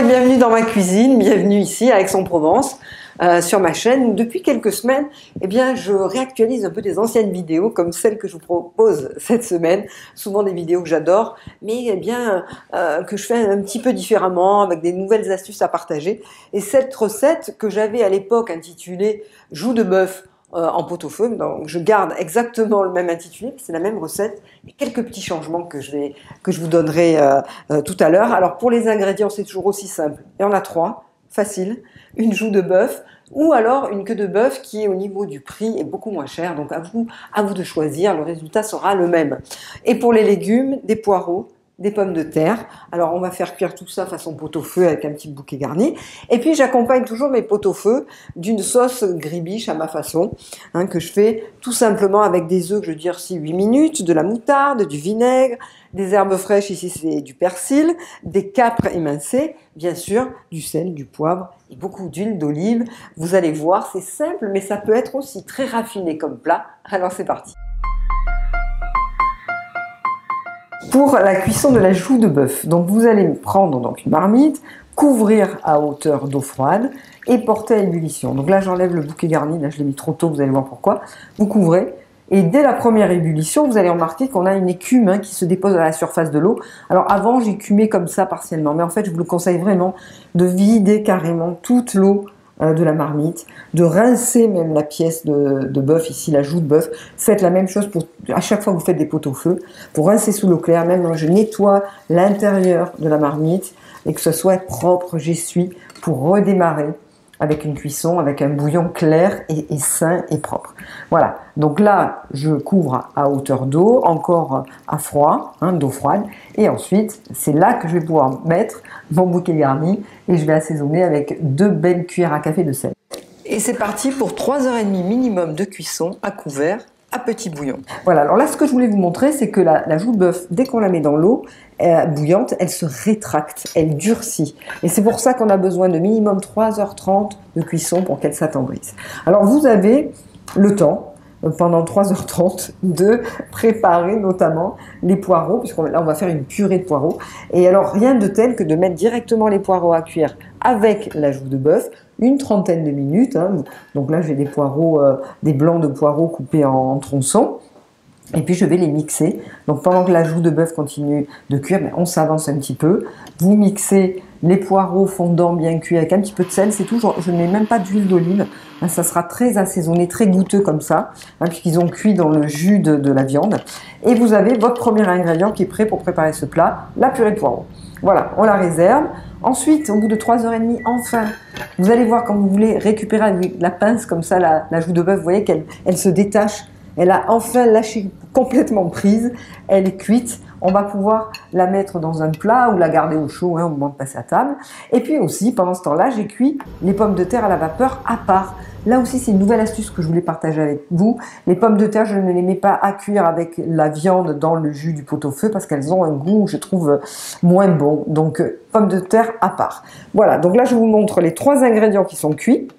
bienvenue dans ma cuisine, bienvenue ici à Aix-en-Provence, sur ma chaîne. Depuis quelques semaines, je réactualise un peu des anciennes vidéos comme celles que je vous propose cette semaine. Souvent des vidéos que j'adore, mais que je fais un petit peu différemment, avec des nouvelles astuces à partager. Et cette recette que j'avais à l'époque intitulée « Joues de bœuf » en pot-au-feu, donc je garde exactement le même intitulé, c'est la même recette, mais quelques petits changements que je vous donnerai tout à l'heure. Alors pour les ingrédients, c'est toujours aussi simple. Il y en a 3, facile. Une joue de bœuf ou alors une queue de bœuf qui au niveau du prix est beaucoup moins cher. Donc à vous de choisir, le résultat sera le même. Et pour les légumes, des poireaux, des pommes de terre. Alors on va faire cuire tout ça façon pot-au-feu avec un petit bouquet garni. Et puis j'accompagne toujours mes pot-au-feu d'une sauce gribiche à ma façon, que je fais tout simplement avec des œufs que je durcis 8 minutes, de la moutarde, du vinaigre, des herbes fraîches, ici c'est du persil, des capres émincés, bien sûr, du sel, du poivre et beaucoup d'huile d'olive. Vous allez voir, c'est simple, mais ça peut être aussi très raffiné comme plat. Alors c'est parti. Pour la cuisson de la joue de bœuf, donc vous allez prendre une marmite, couvrir à hauteur d'eau froide et porter à ébullition. Donc là j'enlève le bouquet garni, là je l'ai mis trop tôt, vous allez voir pourquoi. Vous couvrez et dès la première ébullition, vous allez remarquer qu'on a une écume qui se dépose à la surface de l'eau. Alors avant j'écumais comme ça partiellement, mais en fait je vous le conseille vraiment de vider carrément toute l'eau de la marmite, de rincer même la pièce de bœuf, ici la joue de bœuf. Faites la même chose à chaque fois que vous faites des pot-au-feu, pour rincer sous l'eau claire. Même je nettoie l'intérieur de la marmite et que ce soit propre, j'essuie pour redémarrer avec une cuisson, avec un bouillon clair et sain et propre. Voilà, donc là je couvre à hauteur d'eau, encore à froid, d'eau froide, et ensuite c'est là que je vais pouvoir mettre mon bouquet garni et je vais assaisonner avec 2 belles cuillères à café de sel. Et c'est parti pour 3h30 minimum de cuisson à couvert, à petit bouillon. Voilà, alors là ce que je voulais vous montrer, c'est que la joue de bœuf, dès qu'on la met dans l'eau bouillante, elle se rétracte, elle durcit. Et c'est pour ça qu'on a besoin de minimum 3h30 de cuisson pour qu'elle s'attendrisse. Alors vous avez le temps, pendant 3h30, de préparer notamment les poireaux, puisque là on va faire une purée de poireaux. Et alors rien de tel que de mettre directement les poireaux à cuire avec la joue de bœuf, une trentaine de minutes. Donc là j'ai des poireaux, des blancs de poireaux coupés en tronçons. Et puis je vais les mixer. Donc pendant que la joue de bœuf continue de cuire, on s'avance un petit peu. Vous mixez les poireaux fondants bien cuits avec un petit peu de sel. C'est tout. Je ne mets même pas d'huile d'olive. Ça sera très assaisonné, très goûteux comme ça, puisqu'ils ont cuit dans le jus de la viande. Et vous avez votre premier ingrédient qui est prêt pour préparer ce plat, la purée de poireaux. Voilà, on la réserve. Ensuite, au bout de 3h30, enfin, vous allez voir quand vous voulez récupérer avec la pince comme ça la joue de bœuf, vous voyez qu'elle se détache. Elle a enfin lâché complètement prise, elle est cuite. On va pouvoir la mettre dans un plat ou la garder au chaud au moment de passer à table. Et puis aussi, pendant ce temps-là, j'ai cuit les pommes de terre à la vapeur à part. Là aussi, c'est une nouvelle astuce que je voulais partager avec vous. Les pommes de terre, je ne les mets pas à cuire avec la viande dans le jus du pot-au-feu parce qu'elles ont un goût, je trouve, moins bon. Donc, pommes de terre à part. Voilà, donc là, je vous montre les 3 ingrédients qui sont cuits.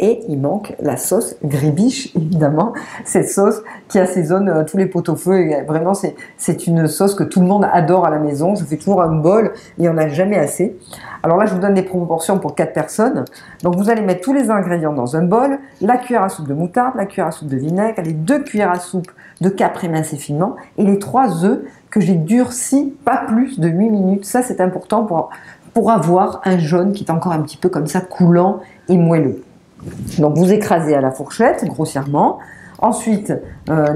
Et il manque la sauce gribiche, évidemment, cette sauce qui assaisonne tous les pot-au-feu. Et vraiment, c'est une sauce que tout le monde adore à la maison. Je fais toujours un bol, il n'y en a jamais assez. Alors là, je vous donne des proportions pour 4 personnes. Donc vous allez mettre tous les ingrédients dans un bol, la cuillère à soupe de moutarde, la cuillère à soupe de vinaigre, les 2 cuillères à soupe de capre émincé finement et les 3 œufs que j'ai durcis pas plus de 8 minutes. Ça, c'est important pour avoir un jaune qui est encore un petit peu comme ça, coulant et moelleux. Donc vous écrasez à la fourchette grossièrement. Ensuite,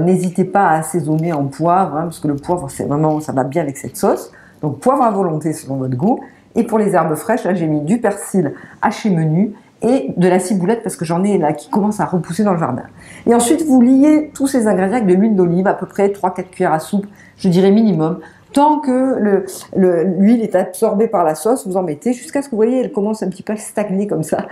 n'hésitez pas à assaisonner en poivre, parce que le poivre, c'est vraiment, ça va bien avec cette sauce. Donc poivre à volonté selon votre goût. Et pour les herbes fraîches, là j'ai mis du persil haché menu et de la ciboulette parce que j'en ai là qui commence à repousser dans le jardin. Et ensuite, vous liez tous ces ingrédients avec de l'huile d'olive, à peu près 3-4 cuillères à soupe, je dirais minimum. Tant que l'huile est absorbée par la sauce, vous en mettez jusqu'à ce que vous voyez, elle commence un petit peu à stagner comme ça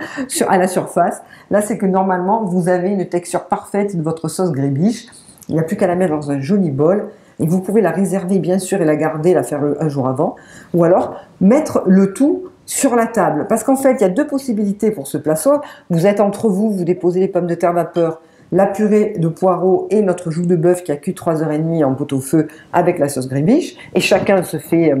à la surface. Là, c'est que normalement, vous avez une texture parfaite de votre sauce gribiche. Il n'y a plus qu'à la mettre dans un joli bol. Et vous pouvez la réserver, bien sûr, et la garder, la faire un jour avant. Ou alors, mettre le tout sur la table. Parce qu'en fait, il y a 2 possibilités pour ce plat. Soit vous êtes entre vous, vous déposez les pommes de terre vapeur, la purée de poireaux et notre joue de bœuf qui a cuit 3h30 en pot-au-feu avec la sauce gribiche, et chacun se fait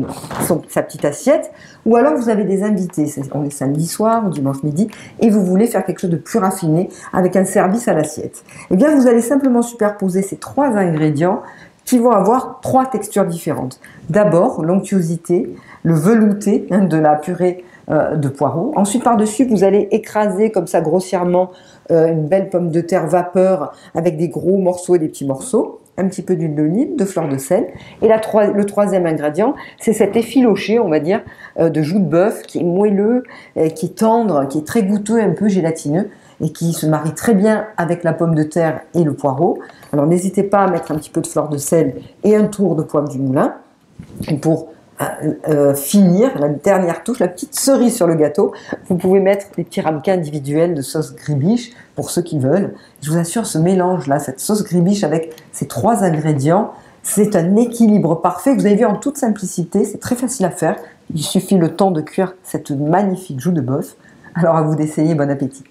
sa petite assiette. Ou alors vous avez des invités, on est samedi soir ou dimanche midi, et vous voulez faire quelque chose de plus raffiné avec un service à l'assiette. Eh bien vous allez simplement superposer ces 3 ingrédients qui vont avoir 3 textures différentes. D'abord, l'onctuosité, le velouté de la purée de poireaux. Ensuite, par-dessus, vous allez écraser comme ça grossièrement une belle pomme de terre vapeur avec des gros morceaux et des petits morceaux, un petit peu d'huile d'olive, de fleur de sel. Et le troisième ingrédient, c'est cet effiloché, on va dire, de joue de bœuf qui est moelleux, qui est tendre, qui est très goûteux, un peu gélatineux, et qui se marie très bien avec la pomme de terre et le poireau. Alors n'hésitez pas à mettre un petit peu de fleur de sel et un tour de poivre du moulin. Et pour finir, la dernière touche, la petite cerise sur le gâteau, vous pouvez mettre des petits ramequins individuels de sauce gribiche pour ceux qui veulent. Je vous assure, ce mélange-là, cette sauce gribiche avec ces 3 ingrédients, c'est un équilibre parfait. Vous avez vu en toute simplicité, c'est très facile à faire. Il suffit le temps de cuire cette magnifique joue de bœuf. Alors à vous d'essayer, bon appétit.